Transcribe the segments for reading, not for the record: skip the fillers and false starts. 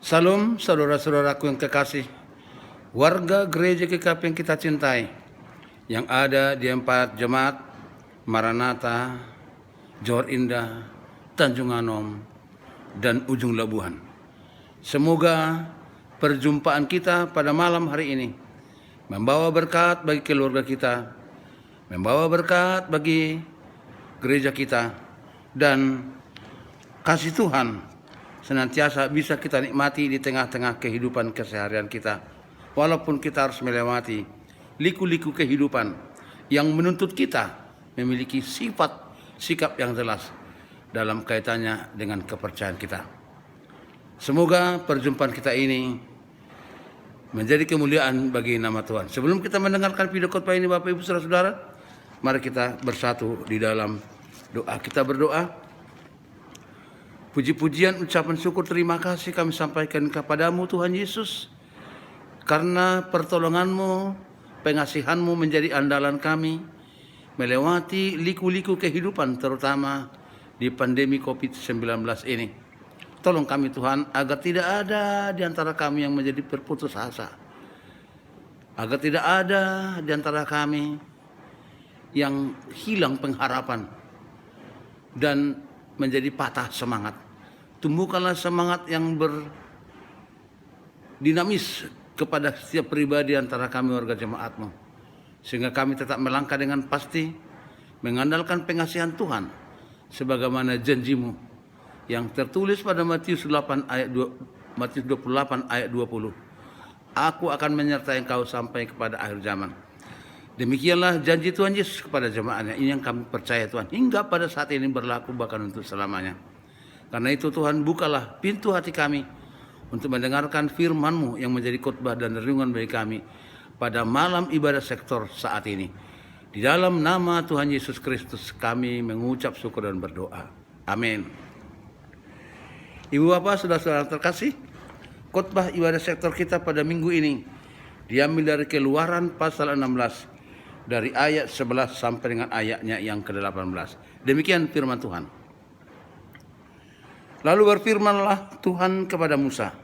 Salam saudara-saudaraku yang kekasih, warga gereja GKP yang kita cintai, yang ada di 4 jemaat Maranatha, Johor Indah, Tanjung Anom, dan Ujung Labuhan. Semoga perjumpaan kita pada malam hari ini membawa berkat bagi keluarga kita, membawa berkat bagi gereja kita, dan kasih Tuhan senantiasa bisa kita nikmati di tengah-tengah kehidupan keseharian kita. Walaupun kita harus melewati liku-liku kehidupan yang menuntut kita memiliki sikap yang jelas dalam kaitannya dengan kepercayaan kita. Semoga perjumpaan kita ini menjadi kemuliaan bagi nama Tuhan. Sebelum kita mendengarkan video khotbah ini, Bapak Ibu Saudara-saudara, mari kita bersatu di dalam doa. Kita berdoa. Puji-pujian, ucapan syukur, terima kasih kami sampaikan kepadamu Tuhan Yesus, karena pertolongan-Mu, pengasihan-Mu menjadi andalan kami melewati liku-liku kehidupan, terutama di pandemi COVID-19 ini. Tolong kami Tuhan, agar tidak ada di antara kami yang menjadi berputus asa, agar tidak ada di antara kami yang hilang pengharapan dan menjadi patah semangat. Tumbuhkanlah semangat yang berdinamis kepada setiap pribadi antara kami warga jemaat-Mu, sehingga kami tetap melangkah dengan pasti mengandalkan pengasihan Tuhan sebagaimana janji-Mu yang tertulis pada Matius 28 ayat 20. Aku akan menyertai engkau sampai kepada akhir zaman. Demikianlah janji Tuhan Yesus kepada jemaatnya. Ini yang kami percaya Tuhan, hingga pada saat ini berlaku bahkan untuk selamanya. Karena itu Tuhan, bukalah pintu hati kami untuk mendengarkan firman-Mu yang menjadi khotbah dan renungan bagi kami pada malam ibadah sektor saat ini. Di dalam nama Tuhan Yesus Kristus kami mengucap syukur dan berdoa. Amin. Ibu bapak, saudara-saudara terkasih, khotbah ibadah sektor kita pada minggu ini diambil dari Keluaran pasal 16, dari ayat 11 sampai dengan ayatnya yang ke-18. Demikian firman Tuhan. Lalu berfirmanlah Tuhan kepada Musa,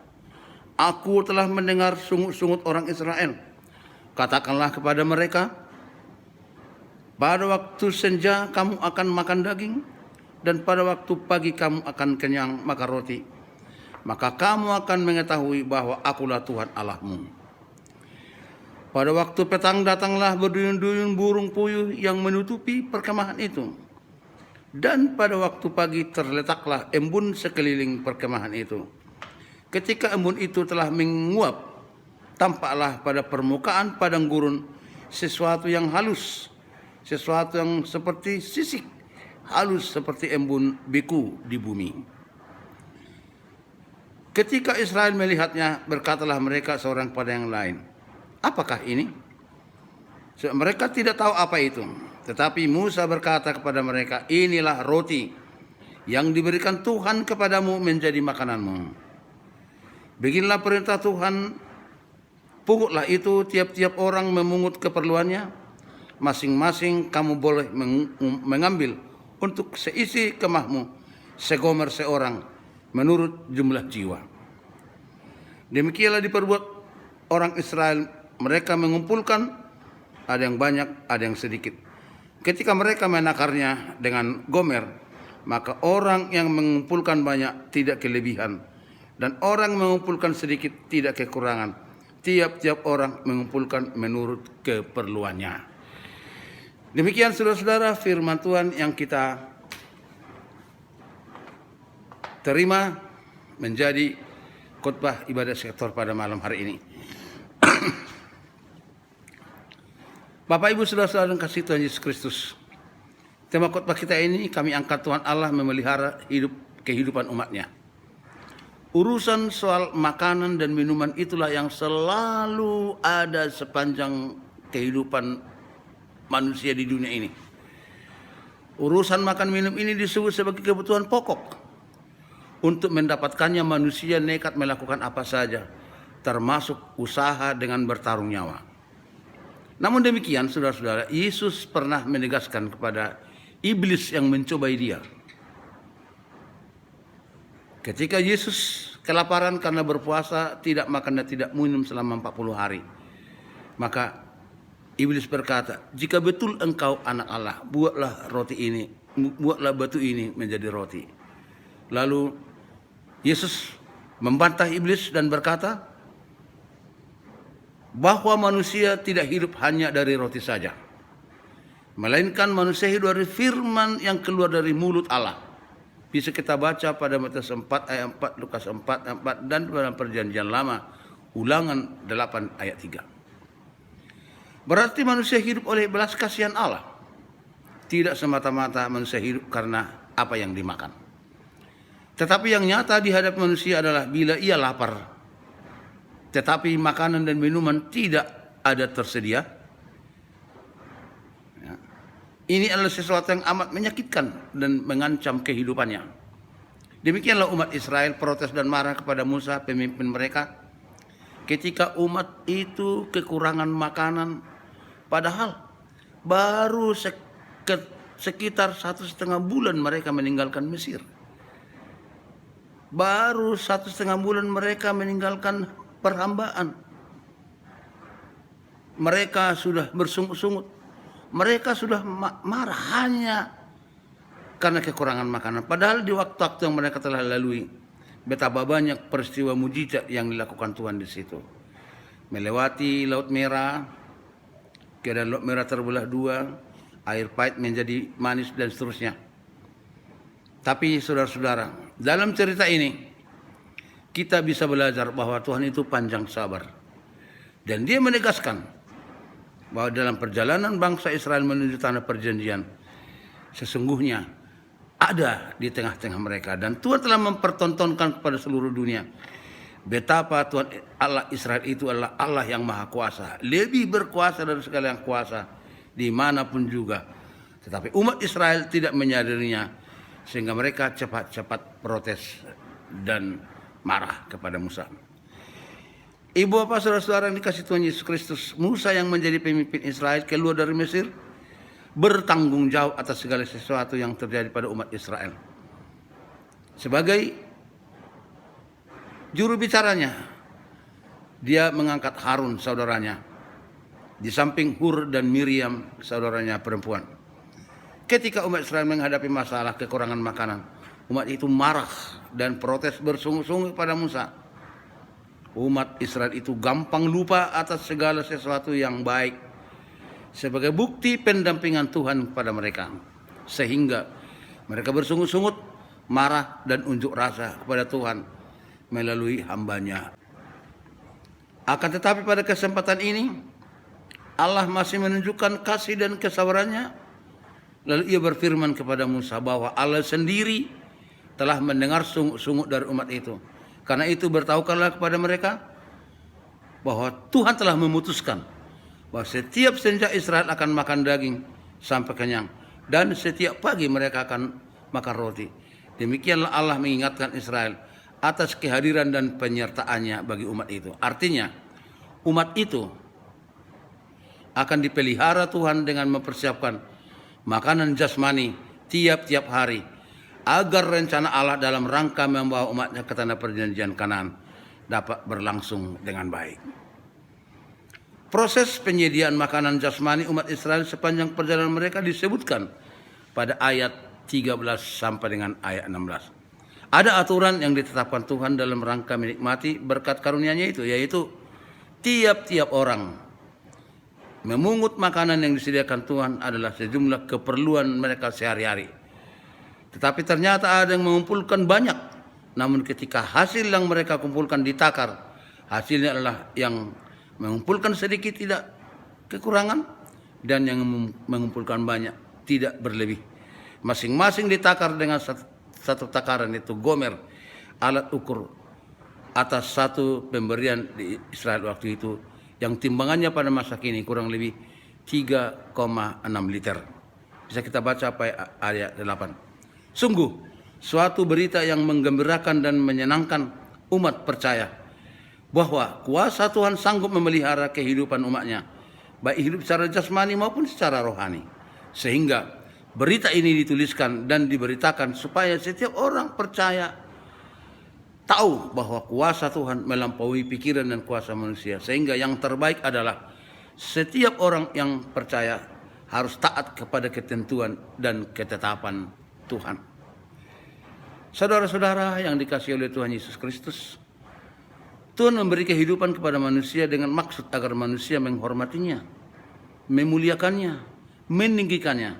Aku telah mendengar sungut-sungut orang Israel. Katakanlah kepada mereka, pada waktu senja kamu akan makan daging, dan pada waktu pagi kamu akan kenyang makan roti. Maka kamu akan mengetahui bahwa akulah Tuhan Allahmu. Pada waktu petang datanglah berduyun-duyun burung puyuh yang menutupi perkemahan itu. Dan pada waktu pagi terletaklah embun sekeliling perkemahan itu. Ketika embun itu telah menguap, tampaklah pada permukaan padang gurun sesuatu yang halus, sesuatu yang seperti sisik, halus seperti embun beku di bumi. Ketika Israel melihatnya, berkatalah mereka seorang pada yang lain, apakah ini? Mereka tidak tahu apa itu. Tetapi Musa berkata kepada mereka, inilah roti yang diberikan Tuhan kepadamu menjadi makananmu. Beginilah perintah Tuhan, pungutlah itu tiap-tiap orang memungut keperluannya. Masing-masing kamu boleh mengambil untuk seisi kemahmu, segomer seorang, menurut jumlah jiwa. Demikianlah diperbuat orang Israel, mereka mengumpulkan, ada yang banyak, ada yang sedikit. Ketika mereka menakarnya dengan gomer, maka orang yang mengumpulkan banyak tidak kelebihan, dan orang mengumpulkan sedikit tidak kekurangan. Tiap-tiap orang mengumpulkan menurut keperluannya. Demikian saudara-saudara firman Tuhan yang kita terima menjadi khotbah ibadah sektor pada malam hari ini. Bapak Ibu Saudara-saudara yang kasih Tuhan Yesus Kristus, tema khotbah kita ini kami angkat Tuhan Allah memelihara kehidupan umatnya. Urusan soal makanan dan minuman itulah yang selalu ada sepanjang kehidupan manusia di dunia ini. Urusan makan minum ini disebut sebagai kebutuhan pokok. Untuk mendapatkannya manusia nekat melakukan apa saja, termasuk usaha dengan bertarung nyawa. Namun demikian, saudara-saudara, Yesus pernah menegaskan kepada iblis yang mencobai dia. Ketika Yesus kelaparan karena berpuasa, tidak makan dan tidak minum selama 40 hari. Maka iblis berkata, jika betul engkau anak Allah, buatlah batu ini menjadi roti. Lalu Yesus membantah iblis dan berkata bahwa manusia tidak hidup hanya dari roti saja, melainkan manusia hidup dari firman yang keluar dari mulut Allah. Bisa kita baca pada Matius 4 ayat 4, Lukas 4 ayat 4, dan dalam Perjanjian Lama, Ulangan 8 ayat 3. Berarti manusia hidup oleh belas kasihan Allah. Tidak semata-mata manusia hidup karena apa yang dimakan. Tetapi yang nyata di hadapan manusia adalah bila ia lapar, tetapi makanan dan minuman tidak ada tersedia. Ini adalah sesuatu yang amat menyakitkan dan mengancam kehidupannya. Demikianlah umat Israel protes dan marah kepada Musa, pemimpin mereka, ketika umat itu kekurangan makanan, padahal baru sekitar 1,5 bulan mereka meninggalkan Mesir. Baru 1,5 bulan mereka meninggalkan perhambaan. Mereka sudah bersungut-sungut. Mereka sudah marah hanya karena kekurangan makanan. Padahal di waktu-waktu yang mereka telah lalui, betapa banyak peristiwa mujizat yang dilakukan Tuhan di situ. Melewati Laut Merah, keadaan Laut Merah terbelah dua, air pahit menjadi manis dan seterusnya. Tapi saudara-saudara, dalam cerita ini kita bisa belajar bahwa Tuhan itu panjang sabar. Dan Dia menegaskan bahwa dalam perjalanan bangsa Israel menuju tanah perjanjian, sesungguhnya ada di tengah-tengah mereka. Dan Tuhan telah mempertontonkan kepada seluruh dunia betapa Tuhan Allah Israel itu adalah Allah yang maha kuasa, lebih berkuasa dari segala yang kuasa dimanapun juga. Tetapi umat Israel tidak menyadarinya, sehingga mereka cepat-cepat protes dan marah kepada Musa. Ibu bapak saudara-saudara yang dikasih Tuhan Yesus Kristus, Musa yang menjadi pemimpin Israel keluar dari Mesir bertanggung jawab atas segala sesuatu yang terjadi pada umat Israel. Sebagai juru bicaranya, dia mengangkat Harun saudaranya di samping Hur dan Miriam saudaranya perempuan. Ketika umat Israel menghadapi masalah kekurangan makanan, umat itu marah dan protes bersungguh-sungguh pada Musa. Umat Israel itu gampang lupa atas segala sesuatu yang baik sebagai bukti pendampingan Tuhan kepada mereka, sehingga mereka bersungut-sungut, marah dan unjuk rasa kepada Tuhan melalui hambanya. Akan tetapi pada kesempatan ini Allah masih menunjukkan kasih dan kesabarannya. Lalu Ia berfirman kepada Musa bahwa Allah sendiri telah mendengar sungut-sungut dari umat itu. Karena itu beritahukanlah kepada mereka bahwa Tuhan telah memutuskan bahwa setiap senja Israel akan makan daging sampai kenyang, dan setiap pagi mereka akan makan roti. Demikianlah Allah mengingatkan Israel atas kehadiran dan penyertaannya bagi umat itu. Artinya umat itu akan dipelihara Tuhan dengan mempersiapkan makanan jasmani tiap-tiap hari, agar rencana Allah dalam rangka membawa umatnya ke tanah perjanjian Kanaan dapat berlangsung dengan baik. Proses penyediaan makanan jasmani umat Israel sepanjang perjalanan mereka disebutkan pada ayat 13 sampai dengan ayat 16. Ada aturan yang ditetapkan Tuhan dalam rangka menikmati berkat karunia-Nya itu, yaitu tiap-tiap orang memungut makanan yang disediakan Tuhan adalah sejumlah keperluan mereka sehari-hari. Tetapi ternyata ada yang mengumpulkan banyak, namun ketika hasil yang mereka kumpulkan ditakar, hasilnya adalah yang mengumpulkan sedikit tidak kekurangan, dan yang mengumpulkan banyak tidak berlebih. Masing-masing ditakar dengan satu takaran, itu gomer, alat ukur atas satu pemberian di Israel waktu itu, yang timbangannya pada masa kini kurang lebih 3,6 liter. Bisa kita baca ayat 8. Sungguh suatu berita yang menggembirakan dan menyenangkan umat percaya bahwa kuasa Tuhan sanggup memelihara kehidupan umatnya, baik hidup secara jasmani maupun secara rohani. Sehingga berita ini dituliskan dan diberitakan supaya setiap orang percaya tahu bahwa kuasa Tuhan melampaui pikiran dan kuasa manusia. Sehingga yang terbaik adalah setiap orang yang percaya harus taat kepada ketentuan dan ketetapan Tuhan. Saudara-saudara yang dikasihi oleh Tuhan Yesus Kristus, Tuhan memberi kehidupan kepada manusia dengan maksud agar manusia menghormatinya, memuliakannya, meninggikannya,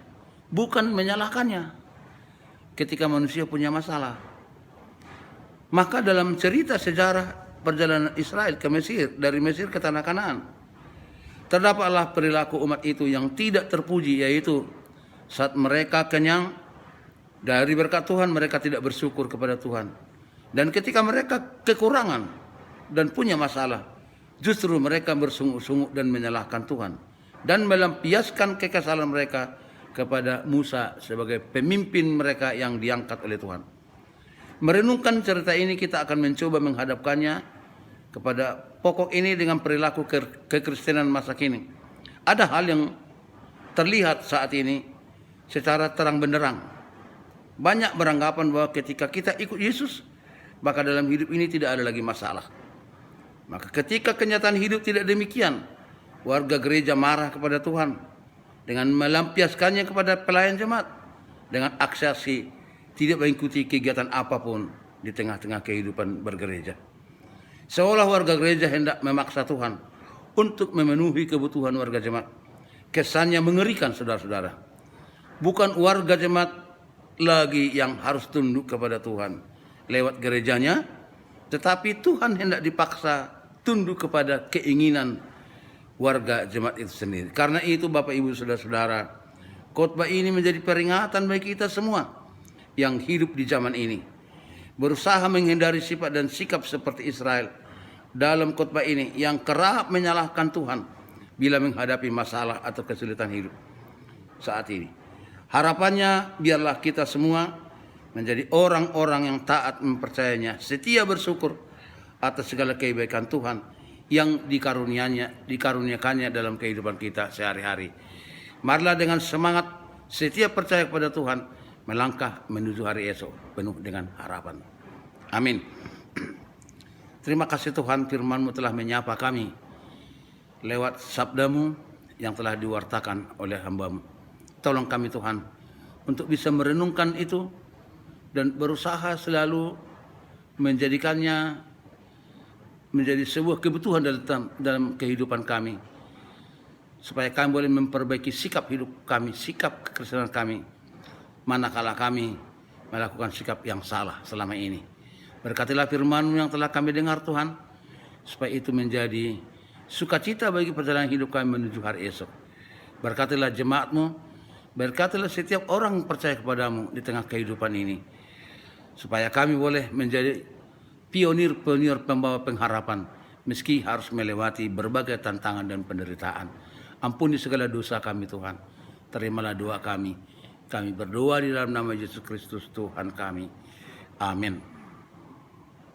bukan menyalahkannya ketika manusia punya masalah. Maka dalam cerita sejarah perjalanan Israel ke Mesir, dari Mesir ke tanah Kanaan, terdapatlah perilaku umat itu yang tidak terpuji, yaitu saat mereka kenyang dari berkat Tuhan, mereka tidak bersyukur kepada Tuhan. Dan ketika mereka kekurangan dan punya masalah, justru mereka bersungguh-sungguh dan menyalahkan Tuhan dan melampiaskan kekesalan mereka kepada Musa sebagai pemimpin mereka yang diangkat oleh Tuhan. Merenungkan cerita ini, kita akan mencoba menghadapkannya kepada pokok ini dengan perilaku kekristenan masa kini. Ada hal yang terlihat saat ini secara terang benderang. Banyak beranggapan bahwa ketika kita ikut Yesus, maka dalam hidup ini tidak ada lagi masalah. Maka ketika kenyataan hidup tidak demikian, warga gereja marah kepada Tuhan dengan melampiaskannya kepada pelayan jemaat dengan aksesi tidak mengikuti kegiatan apapun di tengah-tengah kehidupan bergereja. Seolah warga gereja hendak memaksa Tuhan untuk memenuhi kebutuhan warga jemaat. Kesannya mengerikan, saudara-saudara. Bukan warga jemaat lagi yang harus tunduk kepada Tuhan lewat gerejanya, tetapi Tuhan hendak dipaksa tunduk kepada keinginan warga jemaat itu sendiri. Karena itu Bapak Ibu Saudara-saudara, khotbah ini menjadi peringatan bagi kita semua yang hidup di zaman ini, berusaha menghindari sifat dan sikap seperti Israel dalam khotbah ini yang kerap menyalahkan Tuhan bila menghadapi masalah atau kesulitan hidup saat ini. Harapannya biarlah kita semua menjadi orang-orang yang taat mempercayainya, setia bersyukur atas segala kebaikan Tuhan yang dikaruniakannya dalam kehidupan kita sehari-hari. Marilah dengan semangat setia percaya kepada Tuhan melangkah menuju hari esok penuh dengan harapan. Amin. Terima kasih Tuhan, firman-Mu telah menyapa kami lewat sabda-Mu yang telah diwartakan oleh hamba-Mu. Tolong kami Tuhan untuk bisa merenungkan itu dan berusaha selalu menjadikannya menjadi sebuah kebutuhan dalam kehidupan kami, supaya kami boleh memperbaiki sikap hidup kami, sikap kekristenan kami, manakala kami melakukan sikap yang salah selama ini. Berkatilah firman-Mu yang telah kami dengar Tuhan, supaya itu menjadi sukacita bagi perjalanan hidup kami menuju hari esok. Berkatilah jemaat-Mu, berkatilah setiap orang percaya kepada-Mu di tengah kehidupan ini, supaya kami boleh menjadi pionir-pionir pembawa pengharapan, meski harus melewati berbagai tantangan dan penderitaan. Ampuni segala dosa kami Tuhan, terimalah doa kami. Kami berdoa di dalam nama Yesus Kristus Tuhan kami. Amin.